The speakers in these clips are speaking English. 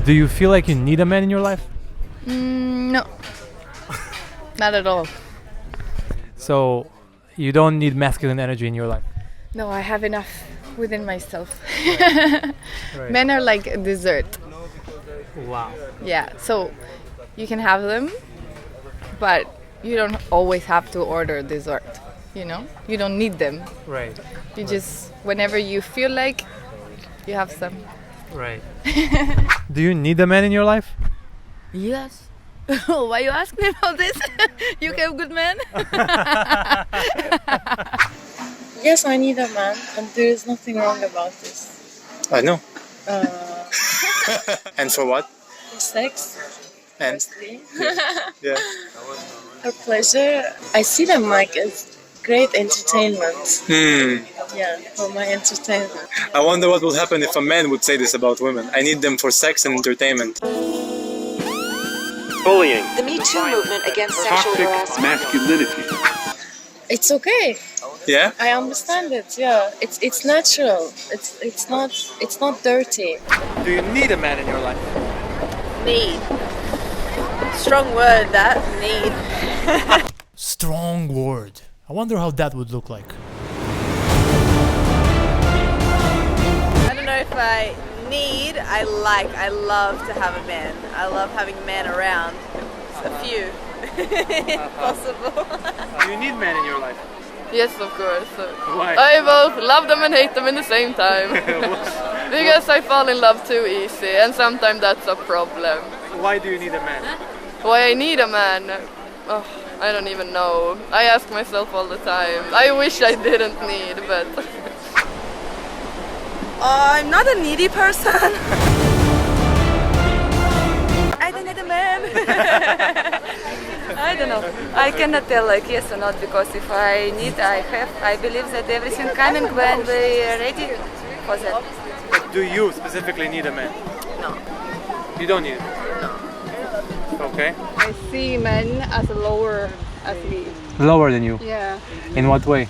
Do you feel like you need a man in your life? No, not at all. So you don't need masculine energy in your life? No, I have enough within myself. Right. Men are like a dessert. Wow. Yeah, so you can have them, but you don't always have to order dessert, you know? You don't need them. Right. You just, whenever you feel like, you have some. Right. Do you need a man in your life? Yes. Why you ask me about this? You have good men? Yes, I need a man, and there is nothing wrong about this. I know. And for what? For sex, And mostly. yeah. For pleasure, I see them like as great entertainment. Yeah, for my entertainment. I wonder what would happen if a man would say this about women. I need them for sex and entertainment. Bullying. The Me Too movement against sexual Toxic harassment. masculinity. It's okay. Yeah? I understand it. Yeah, it's natural. It's not dirty. Do you need a man in your life? Need. Strong word, that. Need. Strong word. I wonder how that would look like. I don't know if I need, I love to have a man. I love having men around. A few. If possible. Do you need men in your life? Yes, of course. Why? I both love them and hate them in the same time. Because I fall in love too easy, and sometimes that's a problem. Why do you need a man? Why I need a man? Oh, I don't even know. I ask myself all the time. I wish I didn't need, but... I'm not a needy person. I don't need a man. I don't know. I cannot tell like yes or not, because if I need, I have. I believe that everything coming when we're ready for that. But do you specifically need a man? No. You don't need it? No. Okay. I see men as lower as me. Lower than you? Yeah. In what way?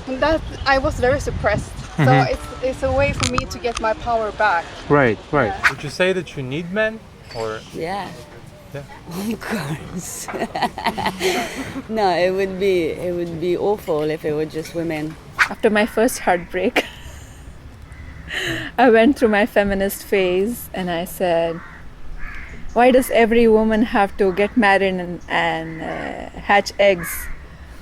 And that I was very suppressed. So it's a way for me to get my power back. Right, right. Yeah. Would you say that you need men? Or Yeah. Yeah. Of course. No, it would be awful if it were just women. After my first heartbreak, I went through my feminist phase and I said, why does every woman have to get married and hatch eggs?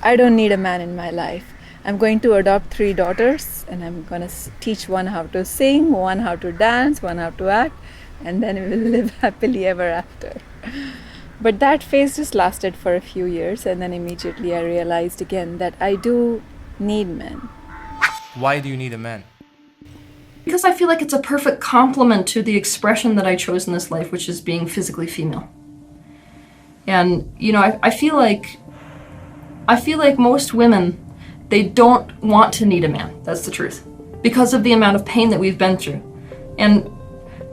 I don't need a man in my life. I'm going to adopt 3 daughters and I'm going to teach one how to sing, one how to dance, one how to act, and then we will live happily ever after. But that phase just lasted for a few years, and then immediately I realized again that I do need men. why do you need a man? Because I feel like it's a perfect complement to the expression that I chose in this life, which is being physically female. And, you know, I feel like most women, they don't want to need a man. That's the truth. Because of the amount of pain that we've been through. And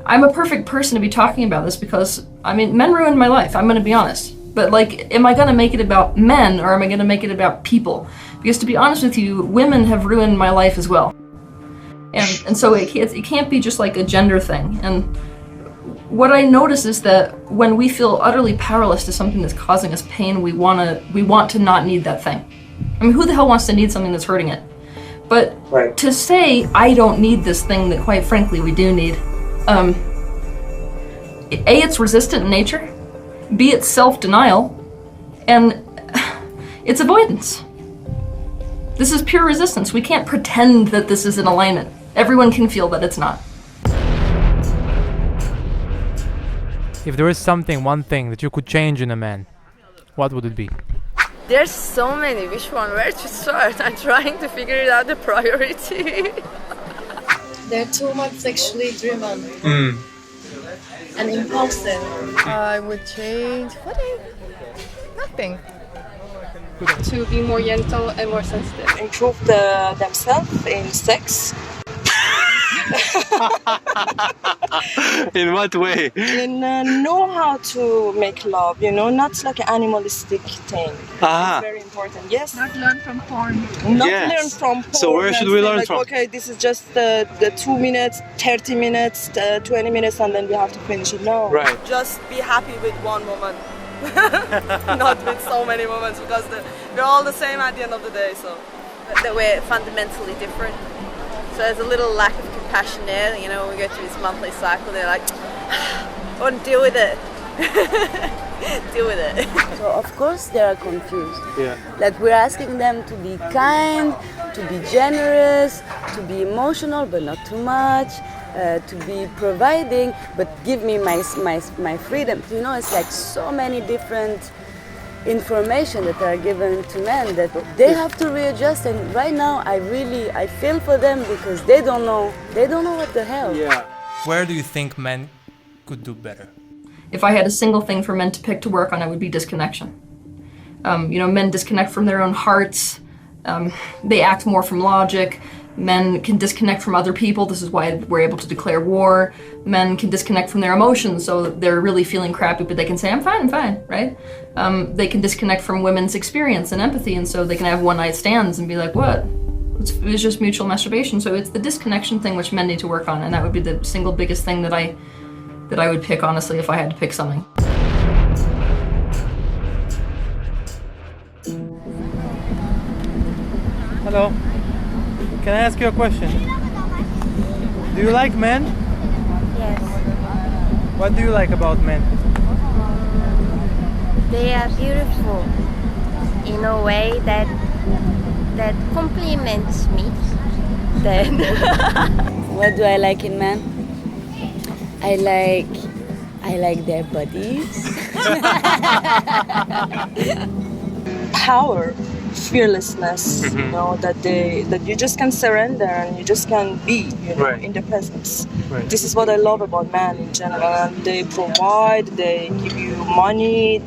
I'm a perfect person to be talking about this because, I mean, men ruined my life, I'm gonna be honest. But like, am I gonna make it about men or am I gonna make it about people? Because to be honest with you, women have ruined my life as well. And so it can't be just like a gender thing. And what I notice is that when we feel utterly powerless to something that's causing us pain, we want to not need that thing. I mean, who the hell wants to need something that's hurting it? But to say, I don't need this thing that quite frankly we do need, A, it's resistant in nature, B, it's self-denial, and it's avoidance. This is pure resistance. We can't pretend that this is in alignment. Everyone can feel that it's not. If there is one thing that you could change in a man, what would it be? There's so many. Which one? Where to start? I'm trying to figure it out, the priority. They're too much sexually driven and impulsive. I would change... Nothing. To be more gentle and more sensitive. Improve themselves in sex. In what way? And know how to make love, you know, not like an animalistic thing. Ah. It's very important. Yes. Not learn from porn. Not Yes. learn from porn. So where should we and say learn like, from? Okay, this is just the 2 minutes, 30 minutes, 20 minutes, and then we have to finish it. No. Right. Just be happy with one woman. Not with so many women, because we're all the same at the end of the day. So that we're fundamentally different. So there's a little lack of compassion there. You know, when we go through this monthly cycle, they're like, I want to deal with it. Deal with it. So of course they are confused. Yeah. Like we're asking them to be kind, to be generous, to be emotional but not too much, to be providing but give me my freedom. You know, it's like so many different information that are given to men that they have to readjust, and right now I feel for them because they don't know what the hell. Yeah. Where do you think men could do better? If I had a single thing for men to pick to work on, it would be disconnection. You know, men disconnect from their own hearts. They act more from logic. Men can disconnect from other people. This is why we're able to declare war. Men can disconnect from their emotions, so they're really feeling crappy, but they can say, I'm fine, right? They can disconnect from women's experience and empathy, and so they can have one-night stands and be like, what? It's just mutual masturbation. So it's the disconnection thing which men need to work on, and that would be the single biggest thing that I would pick, honestly, if I had to pick something. Hello. Can I ask you a question? Do you like men? Yes. What do you like about men? They are beautiful in a way that compliments me. Then What do I like in men? I like their bodies. Power, fearlessness, you know, that you just can surrender and you just can be, you know, Right. in the presence. Right. This is what I love about men in general. And they provide, they give you money,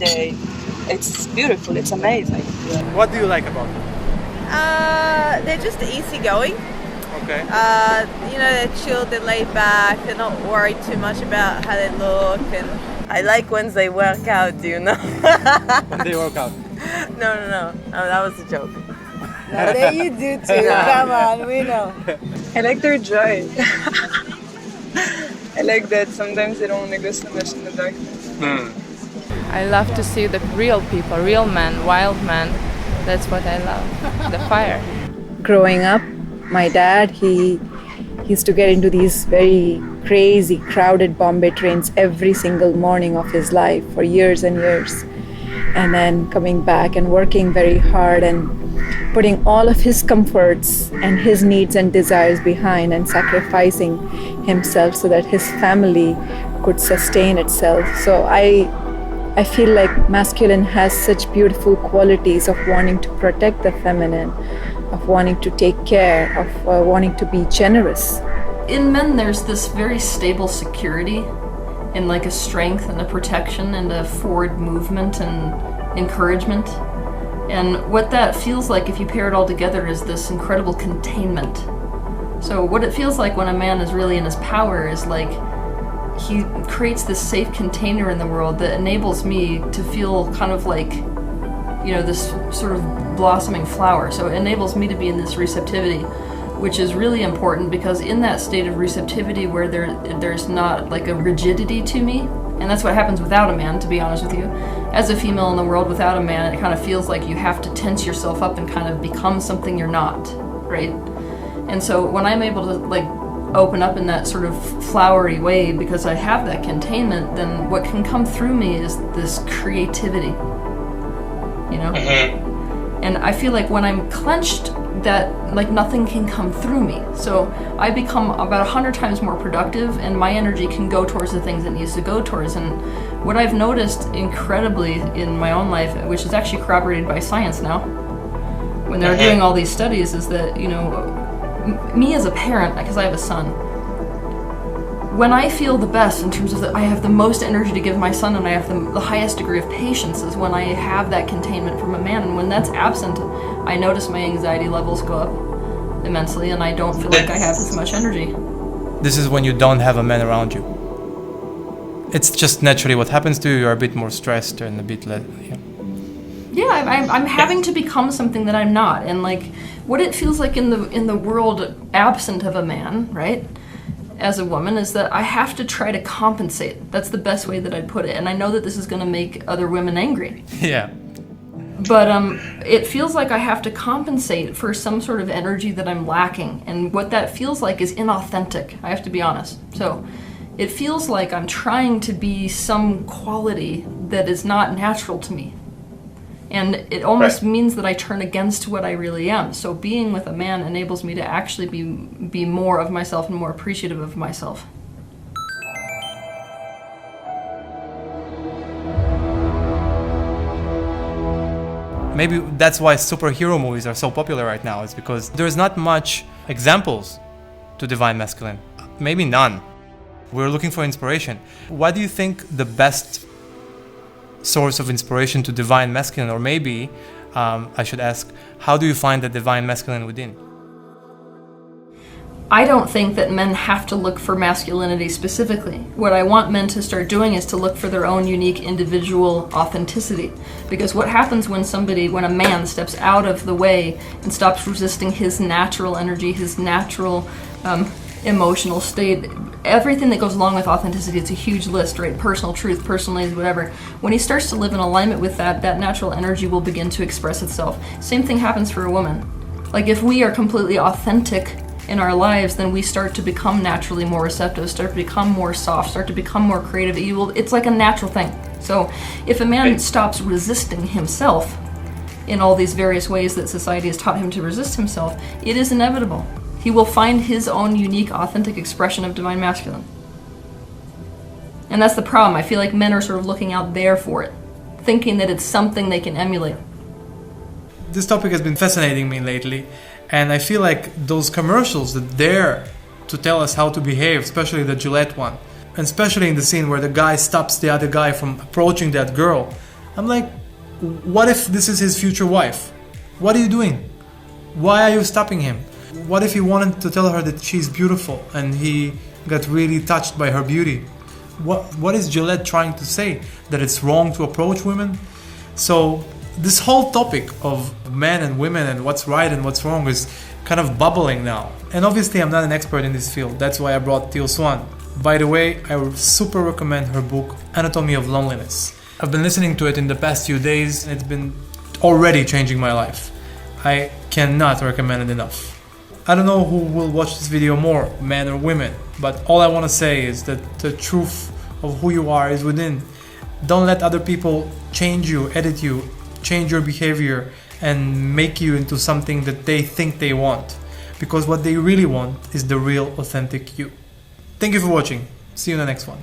it's beautiful, it's amazing. What do you like about them? They're just easygoing. Okay. You know, they're chilled, they're laid back, they're not worried too much about how they look, and I like when they work out, do you know? When they work out. No, that was a joke. That you do too. Come on, we know. I like their joy. I like that sometimes they don't want to go so much in the darkness. I love to see the real people, real men, wild men. That's what I love, the fire. Growing up, my dad, he used to get into these very crazy, crowded Bombay trains every single morning of his life for years and years. And then coming back and working very hard and putting all of his comforts and his needs and desires behind and sacrificing himself so that his family could sustain itself. So I feel like masculine has such beautiful qualities of wanting to protect the feminine, of wanting to take care, of wanting to be generous. In men, there's this very stable security and like a strength and a protection and a forward movement and encouragement. And what that feels like, if you pair it all together, is this incredible containment. So what it feels like when a man is really in his power is like he creates this safe container in the world that enables me to feel kind of like, you know, this sort of blossoming flower. So it enables me to be in this receptivity, which is really important, because in that state of receptivity where there's not like a rigidity to me, and that's what happens without a man, to be honest with you. As a female in the world without a man, it kind of feels like you have to tense yourself up and kind of become something you're not, right? And so when I'm able to like open up in that sort of flowery way because I have that containment, then what can come through me is this creativity, you know? And I feel like when I'm clenched, that like nothing can come through me. So I become about 100 times more productive, and my energy can go towards the things it needs to go towards. And what I've noticed incredibly in my own life, which is actually corroborated by science now, when they're doing all these studies, is that, you know, me as a parent, because I have a son, when I feel the best in terms of that I have the most energy to give my son and I have the highest degree of patience is when I have that containment from a man. And when that's absent, I notice my anxiety levels go up immensely and I don't feel like I have as much energy. this is when you don't have a man around you. It's just naturally what happens to you. You're a bit more stressed and a bit less. Yeah, I'm having to become something that I'm not, and like what it feels like in the world absent of a man, right? As a woman, is that I have to try to compensate. That's the best way that I'd put it, and I know that this is going to make other women angry. Yeah. But it feels like I have to compensate for some sort of energy that I'm lacking, and what that feels like is inauthentic. I have to be honest. So it feels like I'm trying to be some quality that is not natural to me. And it almost means that I turn against what I really am. So being with a man enables me to actually be more of myself and more appreciative of myself. Maybe that's why superhero movies are so popular right now, is because there's not much examples to divine masculine. Maybe none. We're looking for inspiration. What do you think the best source of inspiration to divine masculine, or maybe I should ask, how do you find the divine masculine within? I don't think that men have to look for masculinity specifically. What I want men to start doing is to look for their own unique individual authenticity. Because what happens when a man steps out of the way and stops resisting his natural energy, his natural emotional state, everything that goes along with authenticity, it's a huge list, right? Personal truth, personality, whatever. When he starts to live in alignment with that natural energy will begin to express itself. Same thing happens for a woman. Like if we are completely authentic in our lives, then we start to become naturally more receptive, start to become more soft, start to become more creative. It's like a natural thing. So if a man stops resisting himself in all these various ways that society has taught him to resist himself, it is inevitable. He will find his own unique, authentic expression of divine masculine. And that's the problem. I feel like men are sort of looking out there for it, thinking that it's something they can emulate. This topic has been fascinating me lately, and I feel like those commercials that dare to tell us how to behave, especially the Gillette one, and especially in the scene where the guy stops the other guy from approaching that girl, I'm like, what if this is his future wife? What are you doing? Why are you stopping him? What if he wanted to tell her that she's beautiful and he got really touched by her beauty? What is Gillette trying to say? That it's wrong to approach women? So this whole topic of men and women and what's right and what's wrong is kind of bubbling now. And obviously I'm not an expert in this field. That's why I brought Teal Swan. By the way, I would super recommend her book, Anatomy of Loneliness. I've been listening to it in the past few days and it's been already changing my life. I cannot recommend it enough. I don't know who will watch this video more, men or women, but all I want to say is that the truth of who you are is within. Don't let other people change you, edit you, change your behavior and make you into something that they think they want. Because what they really want is the real, authentic you. Thank you for watching. See you in the next one.